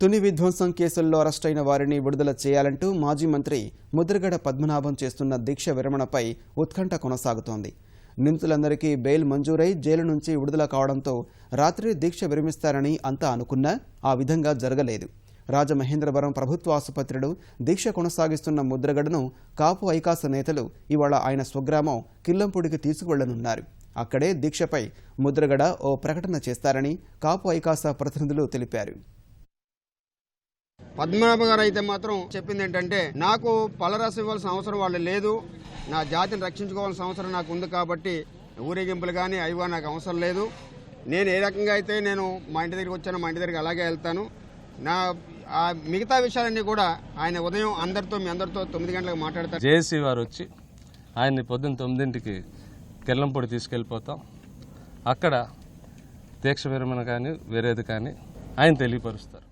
తుని విధ్వంసం కేసుల్లో అరెస్టైన వారిని విడుదల చేయాలంటూ మాజీ మంత్రి ముద్రగడ పద్మనాభం చేస్తున్న దీక్ష విరమణపై ఉత్కంఠ కొనసాగుతోంది. నిందితులందరికీ బెయిల్ మంజూరై జైలు నుంచి విడుదల కావడంతో రాత్రి దీక్ష విరమిస్తారని అంతా అనుకున్నా ఆ విధంగా జరగలేదు. రాజమహేంద్రవరం ప్రభుత్వ ఆసుపత్రిలో దీక్ష కొనసాగిస్తున్న ముద్రగడను కాపు ఐకాస నేతలు ఇవాళ ఆయన స్వగ్రామం కిల్లంపూడికి తీసుకువెళ్లనున్నారు. అక్కడే దీక్షపై ముద్రగడ ఓ ప్రకటన చేస్తారని కాపు ఐకాస ప్రతినిధులు తెలిపారు. పద్మనాభ గారు అయితే మాత్రం చెప్పింది ఏంటంటే, నాకు పలరాసి ఇవ్వాల్సిన అవసరం వాళ్ళు లేదు, నా జాతిని రక్షించుకోవాల్సిన అవసరం నాకు ఉంది కాబట్టి ఊరేగింపులు కానీ అవి నాకు అవసరం లేదు. నేను ఏ రకంగా అయితే నేను మా ఇంటి దగ్గరికి వచ్చానో మా ఇంటి దగ్గరికి అలాగే వెళ్తాను. నా మిగతా విషయాలన్నీ కూడా ఆయన ఉదయం మీ అందరితో 9 గంటలకు మాట్లాడతారు. జేఏసీ వారు వచ్చి ఆయన్ని పొద్దున్న 9ంటికి కెల్లంపొడి తీసుకెళ్ళిపోతాం. అక్కడ దీక్ష విరమణ కానీ వేరేది కానీ ఆయన తెలియపరుస్తారు.